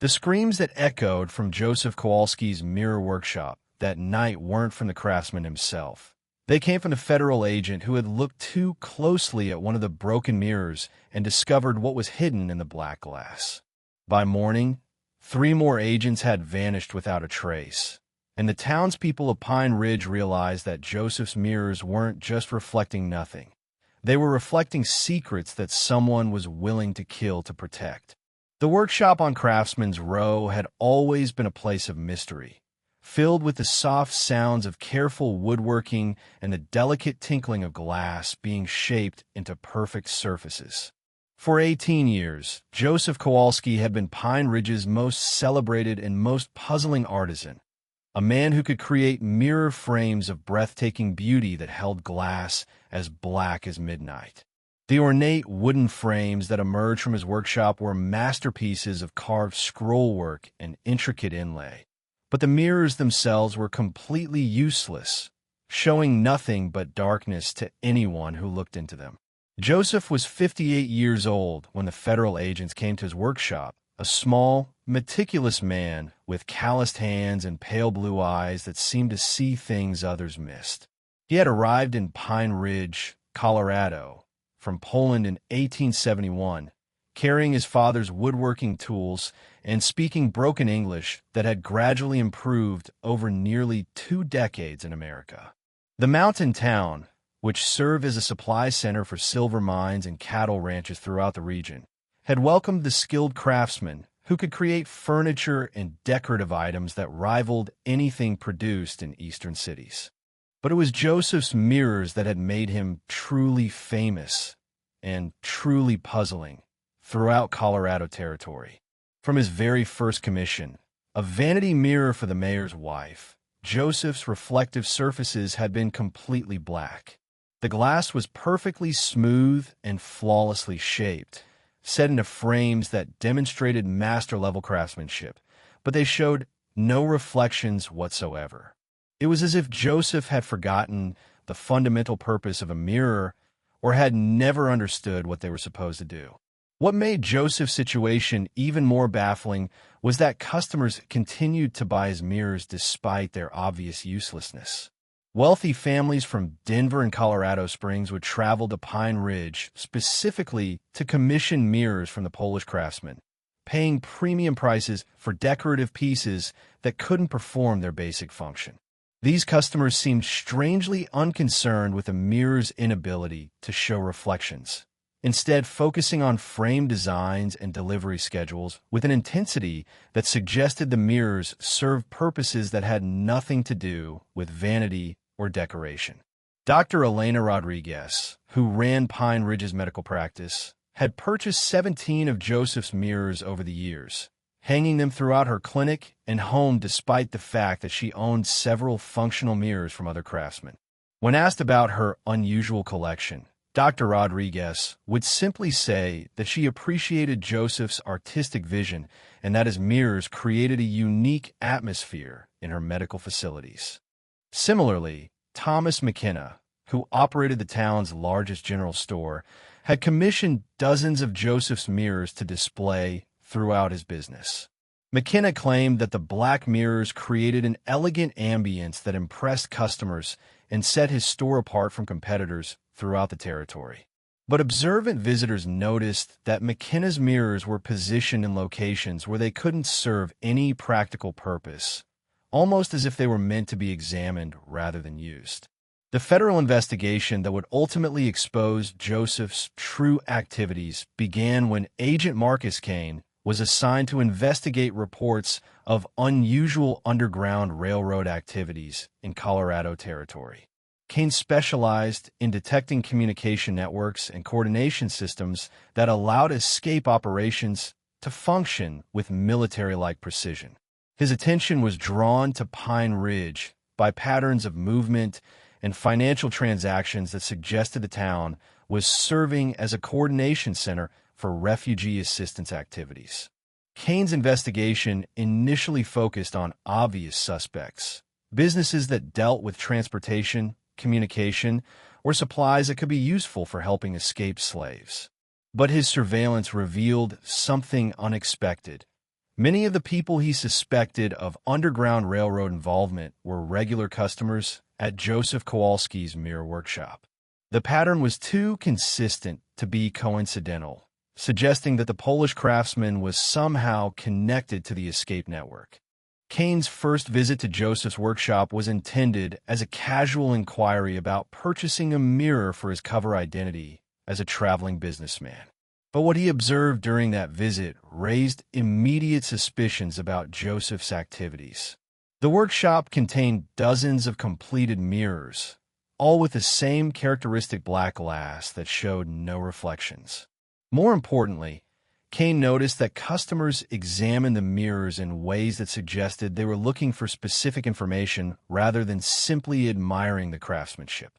The screams that echoed from Joseph Kowalski's mirror workshop that night weren't from the craftsman himself. They came from the federal agent who had looked too closely at one of the broken mirrors and discovered what was hidden in the black glass. By morning, 3 more agents had vanished without a trace, and the townspeople of Pine Ridge realized that Joseph's mirrors weren't just reflecting nothing. They were reflecting secrets that someone was willing to kill to protect. The workshop on Craftsman's Row had always been a place of mystery, filled with the soft sounds of careful woodworking and the delicate tinkling of glass being shaped into perfect surfaces. For 18 years, Joseph Kowalski had been Pine Ridge's most celebrated and most puzzling artisan, a man who could create mirror frames of breathtaking beauty that held glass as black as midnight. The ornate wooden frames that emerged from his workshop were masterpieces of carved scrollwork and intricate inlay. But the mirrors themselves were completely useless, showing nothing but darkness to anyone who looked into them. Joseph was 58 years old when the federal agents came to his workshop, a small, meticulous man with calloused hands and pale blue eyes that seemed to see things others missed. He had arrived in Pine Ridge, Colorado, from Poland in 1871, carrying his father's woodworking tools and speaking broken English that had gradually improved over nearly 2 decades in America. The mountain town, which served as a supply center for silver mines and cattle ranches throughout the region, had welcomed the skilled craftsmen who could create furniture and decorative items that rivaled anything produced in eastern cities. But it was Joseph's mirrors that had made him truly famous and truly puzzling throughout Colorado territory. From his very first commission, a vanity mirror for the mayor's wife, Joseph's reflective surfaces had been completely black. The glass was perfectly smooth and flawlessly shaped, set into frames that demonstrated master-level craftsmanship, but they showed no reflections whatsoever. It was as if Joseph had forgotten the fundamental purpose of a mirror or had never understood what they were supposed to do. What made Joseph's situation even more baffling was that customers continued to buy his mirrors despite their obvious uselessness. Wealthy families from Denver and Colorado Springs would travel to Pine Ridge specifically to commission mirrors from the Polish craftsmen, paying premium prices for decorative pieces that couldn't perform their basic function. These customers seemed strangely unconcerned with a mirror's inability to show reflections, instead focusing on frame designs and delivery schedules with an intensity that suggested the mirrors served purposes that had nothing to do with vanity or decoration. Dr. Elena Rodriguez, who ran Pine Ridge's medical practice, had purchased 17 of Joseph's mirrors over the years, hanging them throughout her clinic and home despite the fact that she owned several functional mirrors from other craftsmen. When asked about her unusual collection, Dr. Rodriguez would simply say that she appreciated Joseph's artistic vision and that his mirrors created a unique atmosphere in her medical facilities. Similarly, Thomas McKenna, who operated the town's largest general store, had commissioned dozens of Joseph's mirrors to display throughout his business. McKenna claimed that the black mirrors created an elegant ambience that impressed customers and set his store apart from competitors throughout the territory. But observant visitors noticed that McKenna's mirrors were positioned in locations where they couldn't serve any practical purpose, almost as if they were meant to be examined rather than used. The federal investigation that would ultimately expose Joseph's true activities began when Agent Marcus Kane was assigned to investigate reports of unusual underground railroad activities in Colorado territory. Kane specialized in detecting communication networks and coordination systems that allowed escape operations to function with military-like precision. His attention was drawn to Pine Ridge by patterns of movement and financial transactions that suggested the town was serving as a coordination center for refugee assistance activities. Kane's investigation initially focused on obvious suspects, businesses that dealt with transportation, communication, or supplies that could be useful for helping escaped slaves. But his surveillance revealed something unexpected. Many of the people he suspected of Underground Railroad involvement were regular customers at Joseph Kowalski's mirror workshop. The pattern was too consistent to be coincidental, suggesting that the Polish craftsman was somehow connected to the escape network. Kane's first visit to Joseph's workshop was intended as a casual inquiry about purchasing a mirror for his cover identity as a traveling businessman. But what he observed during that visit raised immediate suspicions about Joseph's activities. The workshop contained dozens of completed mirrors, all with the same characteristic black glass that showed no reflections. More importantly, Kane noticed that customers examined the mirrors in ways that suggested they were looking for specific information rather than simply admiring the craftsmanship.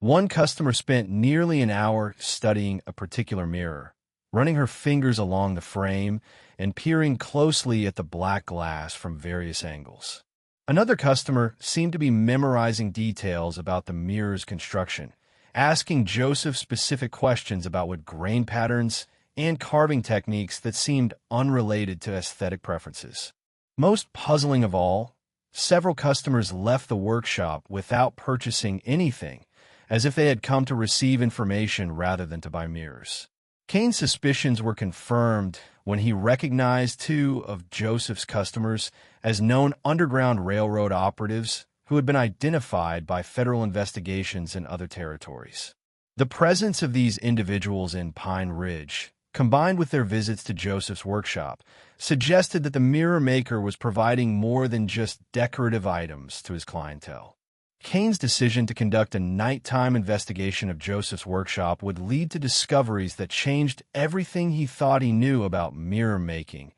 One customer spent nearly an hour studying a particular mirror, running her fingers along the frame and peering closely at the black glass from various angles. Another customer seemed to be memorizing details about the mirror's construction, asking Joseph specific questions about wood grain patterns and carving techniques that seemed unrelated to aesthetic preferences. Most puzzling of all, several customers left the workshop without purchasing anything, as if they had come to receive information rather than to buy mirrors. Kane's suspicions were confirmed when he recognized two of Joseph's customers as known Underground Railroad operatives who had been identified by federal investigations in other territories. The presence of these individuals in Pine Ridge, combined with their visits to Joseph's workshop, suggested that the mirror maker was providing more than just decorative items to his clientele. Kane's decision to conduct a nighttime investigation of Joseph's workshop would lead to discoveries that changed everything he thought he knew about mirror making,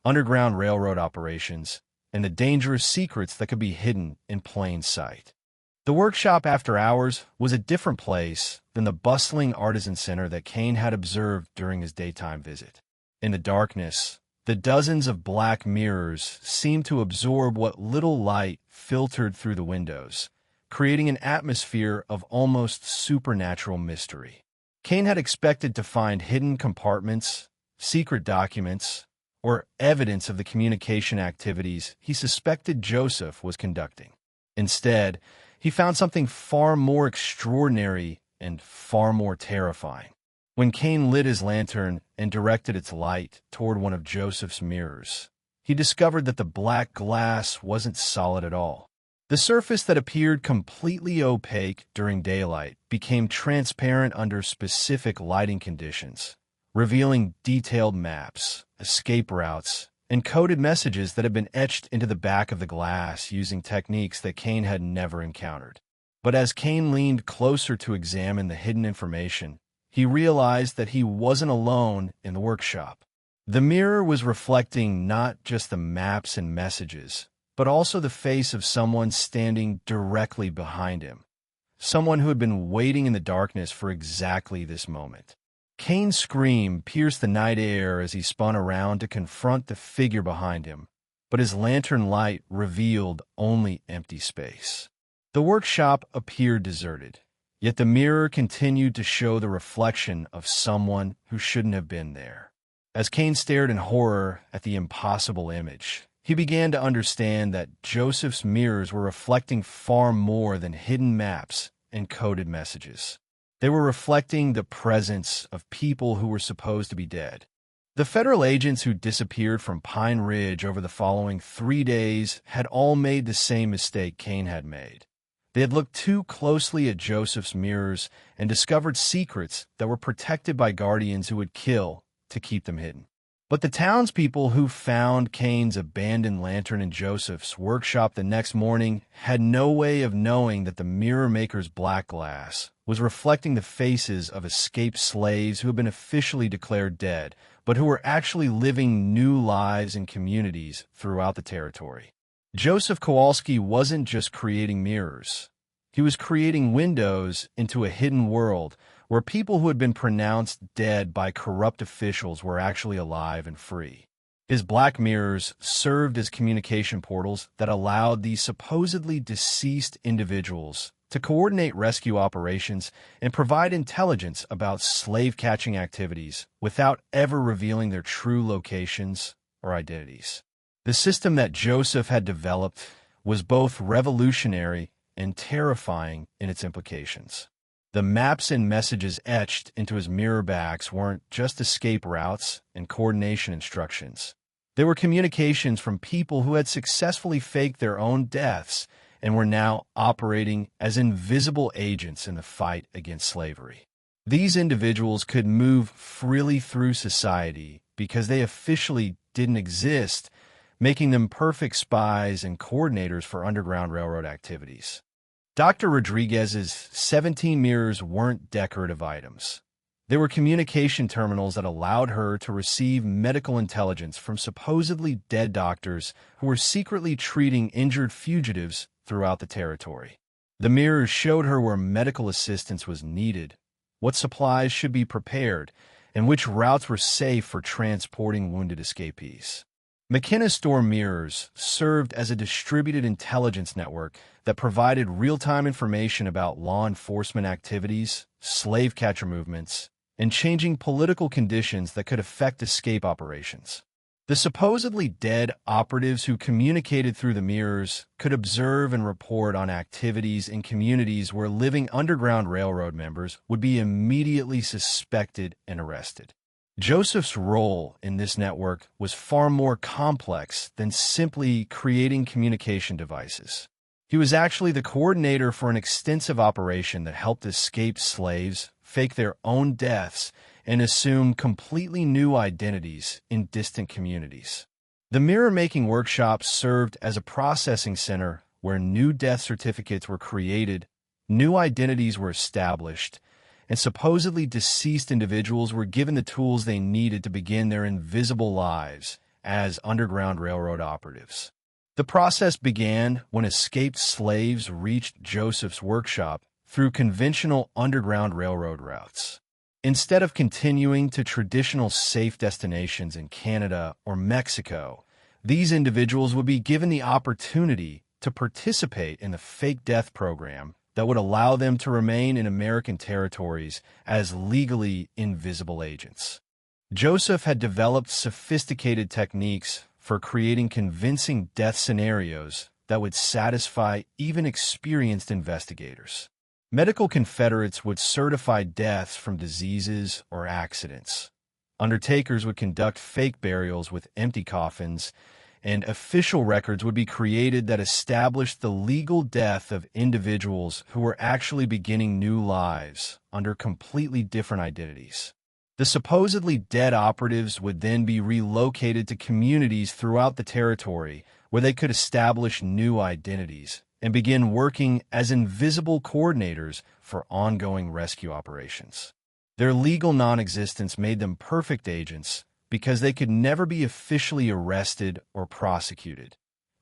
Underground Railroad operations, and the dangerous secrets that could be hidden in plain sight. The workshop after hours was a different place than the bustling artisan center that Kane had observed during his daytime visit. In the darkness, the dozens of black mirrors seemed to absorb what little light filtered through the windows, creating an atmosphere of almost supernatural mystery. Kane had expected to find hidden compartments, secret documents, or evidence of the communication activities he suspected Joseph was conducting. Instead, he found something far more extraordinary and far more terrifying. When Kane lit his lantern and directed its light toward one of Joseph's mirrors, he discovered that the black glass wasn't solid at all. The surface that appeared completely opaque during daylight became transparent under specific lighting conditions, revealing detailed maps, escape routes, and coded messages that had been etched into the back of the glass using techniques that Kane had never encountered. But as Kane leaned closer to examine the hidden information, he realized that he wasn't alone in the workshop. The mirror was reflecting not just the maps and messages, but also the face of someone standing directly behind him, someone who had been waiting in the darkness for exactly this moment. Kane's scream pierced the night air as he spun around to confront the figure behind him, but his lantern light revealed only empty space. The workshop appeared deserted, yet the mirror continued to show the reflection of someone who shouldn't have been there. As Kane stared in horror at the impossible image, he began to understand that Joseph's mirrors were reflecting far more than hidden maps and coded messages. They were reflecting the presence of people who were supposed to be dead. The federal agents who disappeared from Pine Ridge over the following 3 days had all made the same mistake Kane had made. They had looked too closely at Joseph's mirrors and discovered secrets that were protected by guardians who would kill to keep them hidden. But the townspeople who found Kane's abandoned lantern in Joseph's workshop the next morning had no way of knowing that the mirror maker's black glass was reflecting the faces of escaped slaves who had been officially declared dead, but who were actually living new lives in communities throughout the territory. Joseph Kowalski wasn't just creating mirrors. He was creating windows into a hidden world where people who had been pronounced dead by corrupt officials were actually alive and free. His black mirrors served as communication portals that allowed these supposedly deceased individuals to coordinate rescue operations and provide intelligence about slave-catching activities without ever revealing their true locations or identities. The system that Joseph had developed was both revolutionary and terrifying in its implications. The maps and messages etched into his mirror backs weren't just escape routes and coordination instructions. They were communications from people who had successfully faked their own deaths and were now operating as invisible agents in the fight against slavery. These individuals could move freely through society because they officially didn't exist, making them perfect spies and coordinators for Underground Railroad activities. Dr. Rodriguez's 17 mirrors weren't decorative items. They were communication terminals that allowed her to receive medical intelligence from supposedly dead doctors who were secretly treating injured fugitives throughout the territory. The mirrors showed her where medical assistance was needed, what supplies should be prepared, and which routes were safe for transporting wounded escapees. McKenna Store mirrors served as a distributed intelligence network that provided real-time information about law enforcement activities, slave catcher movements, and changing political conditions that could affect escape operations. The supposedly dead operatives who communicated through the mirrors could observe and report on activities in communities where living Underground Railroad members would be immediately suspected and arrested. Joseph's role in this network was far more complex than simply creating communication devices. He was actually the coordinator for an extensive operation that helped escaped slaves fake their own deaths and assume completely new identities in distant communities. The mirror-making workshop served as a processing center where new death certificates were created, new identities were established, and supposedly deceased individuals were given the tools they needed to begin their invisible lives as Underground Railroad operatives. The process began when escaped slaves reached Joseph's workshop through conventional Underground Railroad routes. Instead of continuing to traditional safe destinations in Canada or Mexico, these individuals would be given the opportunity to participate in the fake death program that would allow them to remain in American territories as legally invisible agents. Joseph had developed sophisticated techniques for creating convincing death scenarios that would satisfy even experienced investigators. Medical Confederates would certify deaths from diseases or accidents. Undertakers would conduct fake burials with empty coffins, and official records would be created that established the legal death of individuals who were actually beginning new lives under completely different identities. The supposedly dead operatives would then be relocated to communities throughout the territory where they could establish new identities and begin working as invisible coordinators for ongoing rescue operations. Their legal non-existence made them perfect agents because they could never be officially arrested or prosecuted.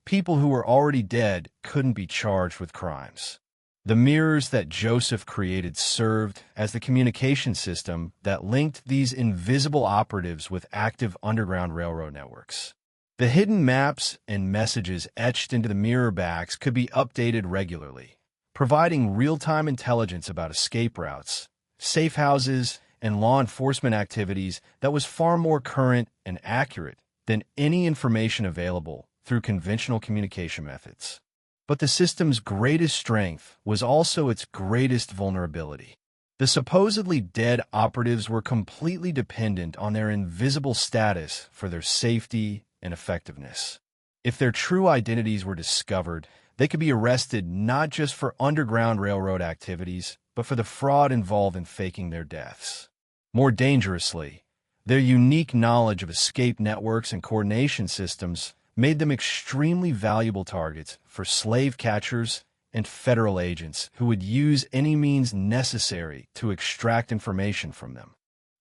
People who were already dead couldn't be charged with crimes. The mirrors that Joseph created served as the communication system that linked these invisible operatives with active Underground Railroad networks. The hidden maps and messages etched into the mirror backs could be updated regularly, providing real-time intelligence about escape routes, safe houses, and law enforcement activities that was far more current and accurate than any information available through conventional communication methods. But the system's greatest strength was also its greatest vulnerability. The supposedly dead operatives were completely dependent on their invisible status for their safety and effectiveness. If their true identities were discovered, they could be arrested not just for Underground Railroad activities, but for the fraud involved in faking their deaths. More dangerously, their unique knowledge of escape networks and coordination systems made them extremely valuable targets for slave catchers and federal agents who would use any means necessary to extract information from them.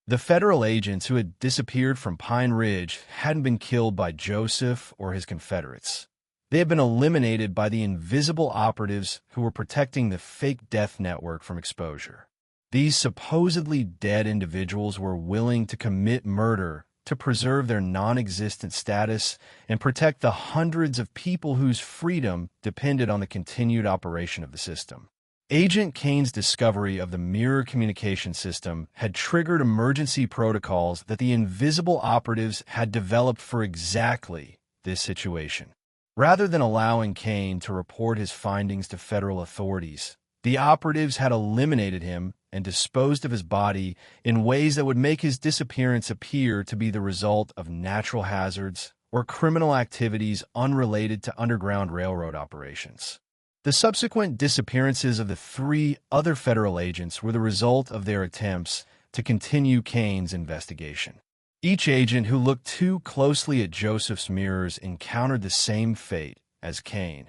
The federal agents who had disappeared from Pine Ridge hadn't been killed by Joseph or his Confederates. They had been eliminated by the invisible operatives who were protecting the fake death network from exposure. These supposedly dead individuals were willing to commit murder to preserve their non-existent status and protect the hundreds of people whose freedom depended on the continued operation of the system. Agent Kane's discovery of the mirror communication system had triggered emergency protocols that the invisible operatives had developed for exactly this situation. Rather than allowing Kane to report his findings to federal authorities, the operatives had eliminated him and disposed of his body in ways that would make his disappearance appear to be the result of natural hazards or criminal activities unrelated to Underground Railroad operations. The subsequent disappearances of the 3 other federal agents were the result of their attempts to continue Kane's investigation. Each agent who looked too closely at Joseph's mirrors encountered the same fate as Kane: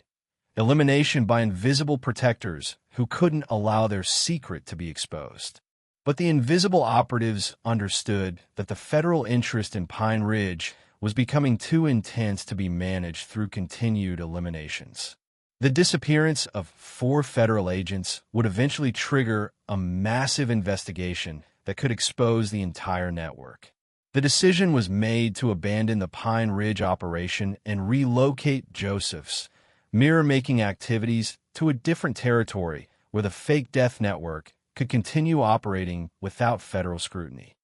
elimination by invisible protectors who couldn't allow their secret to be exposed. But the invisible operatives understood that the federal interest in Pine Ridge was becoming too intense to be managed through continued eliminations. The disappearance of 4 federal agents would eventually trigger a massive investigation that could expose the entire network. The decision was made to abandon the Pine Ridge operation and relocate Joseph's mirror-making activities to a different territory where the fake death network could continue operating without federal scrutiny.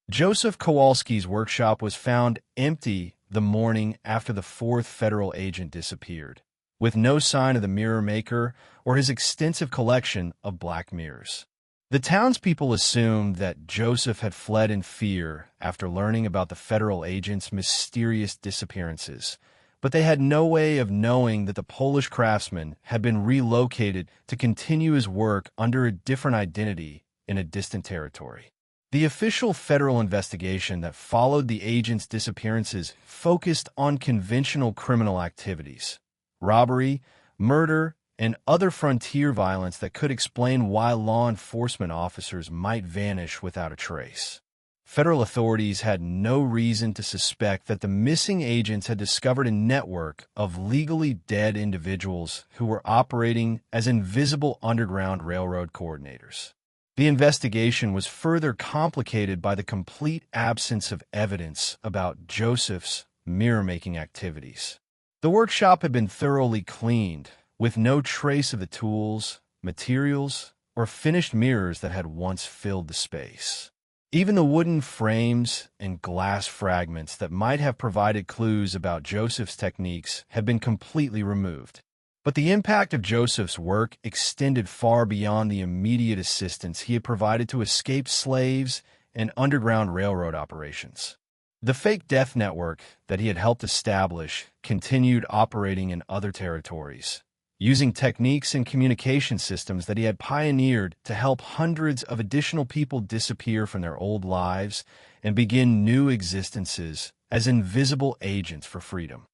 Joseph Kowalski's workshop was found empty the morning after the 4th federal agent disappeared, with no sign of the mirror maker or his extensive collection of black mirrors. The townspeople assumed that Joseph had fled in fear after learning about the federal agent's mysterious disappearances, but they had no way of knowing that the Polish craftsman had been relocated to continue his work under a different identity in a distant territory. The official federal investigation that followed the agent's disappearances focused on conventional criminal activities: robbery, murder, and other frontier violence that could explain why law enforcement officers might vanish without a trace. Federal authorities had no reason to suspect that the missing agents had discovered a network of legally dead individuals who were operating as invisible Underground Railroad coordinators. The investigation was further complicated by the complete absence of evidence about Joseph's mirror-making activities. The workshop had been thoroughly cleaned, with no trace of the tools, materials, or finished mirrors that had once filled the space. Even the wooden frames and glass fragments that might have provided clues about Joseph's techniques had been completely removed. But the impact of Joseph's work extended far beyond the immediate assistance he had provided to escaped slaves and Underground Railroad operations. The fake death network that he had helped establish continued operating in other territories, using techniques and communication systems that he had pioneered to help hundreds of additional people disappear from their old lives and begin new existences as invisible agents for freedom.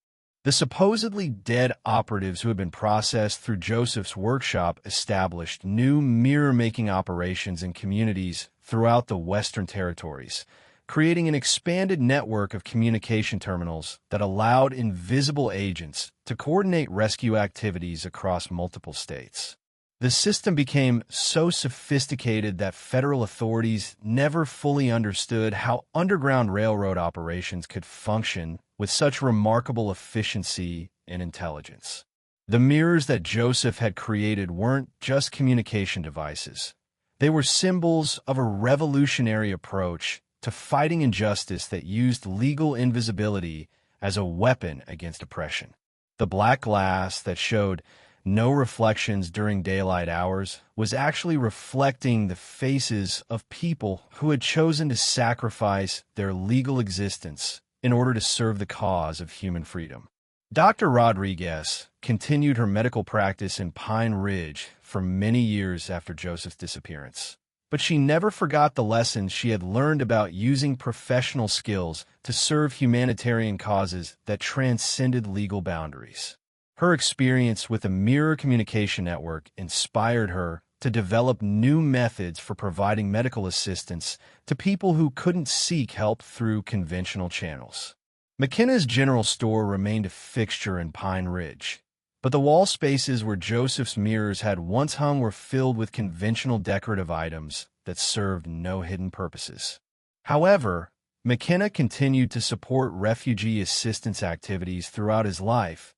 The supposedly dead operatives who had been processed through Joseph's workshop established new mirror-making operations in communities throughout the Western Territories, creating an expanded network of communication terminals that allowed invisible agents to coordinate rescue activities across multiple states. The system became so sophisticated that federal authorities never fully understood how Underground Railroad operations could function with such remarkable efficiency and intelligence. The mirrors that Joseph had created weren't just communication devices. They were symbols of a revolutionary approach to fighting injustice that used legal invisibility as a weapon against oppression. The black glass that showed no reflections during daylight hours was actually reflecting the faces of people who had chosen to sacrifice their legal existence in order to serve the cause of human freedom. Dr. Rodriguez continued her medical practice in Pine Ridge for many years after Joseph's disappearance. But she never forgot the lessons she had learned about using professional skills to serve humanitarian causes that transcended legal boundaries. Her experience with the Mirror Communication Network inspired her to develop new methods for providing medical assistance to people who couldn't seek help through conventional channels. McKenna's General Store remained a fixture in Pine Ridge, but the wall spaces where Joseph's mirrors had once hung were filled with conventional decorative items that served no hidden purposes. However, McKenna continued to support refugee assistance activities throughout his life,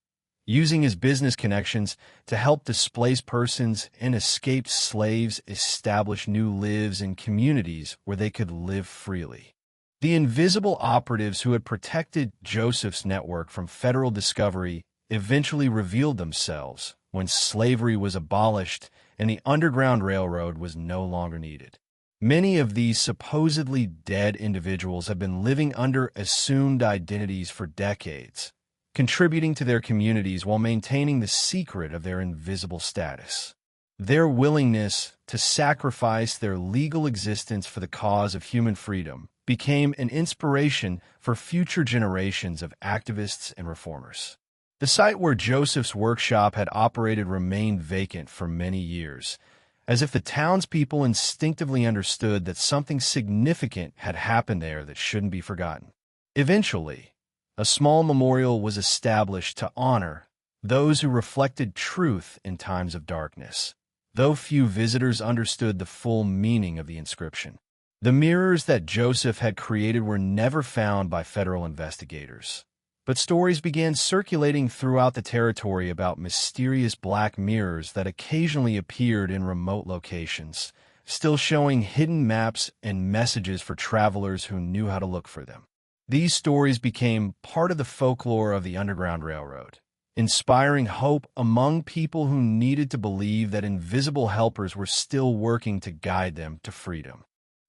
using his business connections to help displaced persons and escaped slaves establish new lives in communities where they could live freely. The invisible operatives who had protected Joseph's network from federal discovery eventually revealed themselves when slavery was abolished and the Underground Railroad was no longer needed. Many of these supposedly dead individuals have been living under assumed identities for decades, contributing to their communities while maintaining the secret of their invisible status. Their willingness to sacrifice their legal existence for the cause of human freedom became an inspiration for future generations of activists and reformers. The site where Joseph's workshop had operated remained vacant for many years, as if the townspeople instinctively understood that something significant had happened there that shouldn't be forgotten. Eventually, a small memorial was established to honor those who reflected truth in times of darkness, though few visitors understood the full meaning of the inscription. The mirrors that Joseph had created were never found by federal investigators, but stories began circulating throughout the territory about mysterious black mirrors that occasionally appeared in remote locations, still showing hidden maps and messages for travelers who knew how to look for them. These stories became part of the folklore of the Underground Railroad, inspiring hope among people who needed to believe that invisible helpers were still working to guide them to freedom.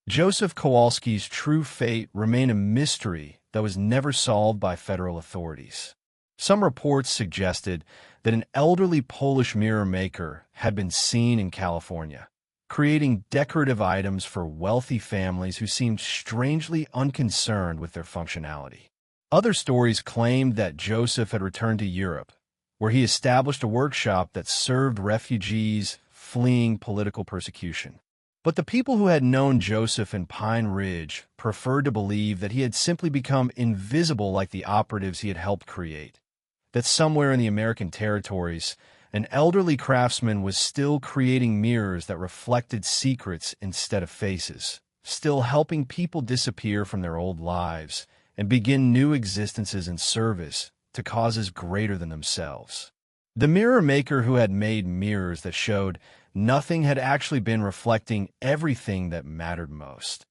Joseph Kowalski's true fate remained a mystery that was never solved by federal authorities. Some reports suggested that an elderly Polish mirror maker had been seen in California, creating decorative items for wealthy families who seemed strangely unconcerned with their functionality. Other stories claimed that Joseph had returned to Europe, where he established a workshop that served refugees fleeing political persecution. But the people who had known Joseph in Pine Ridge preferred to believe that he had simply become invisible like the operatives he had helped create, that somewhere in the American territories, an elderly craftsman was still creating mirrors that reflected secrets instead of faces, still helping people disappear from their old lives and begin new existences in service to causes greater than themselves. The mirror maker who had made mirrors that showed nothing had actually been reflecting everything that mattered most: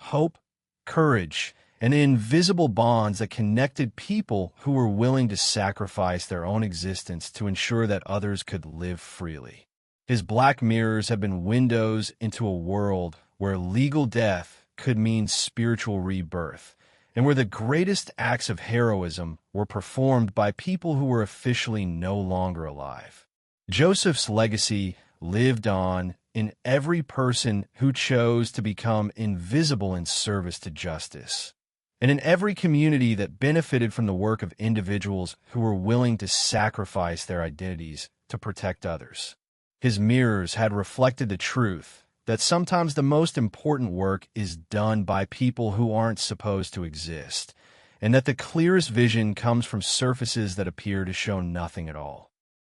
hope, courage, and invisible bonds that connected people who were willing to sacrifice their own existence to ensure that others could live freely. His black mirrors have been windows into a world where legal death could mean spiritual rebirth, and where the greatest acts of heroism were performed by people who were officially no longer alive. Joseph's legacy lived on in every person who chose to become invisible in service to justice, and in every community that benefited from the work of individuals who were willing to sacrifice their identities to protect others. His mirrors had reflected the truth that sometimes the most important work is done by people who aren't supposed to exist, and that the clearest vision comes from surfaces that appear to show nothing at all.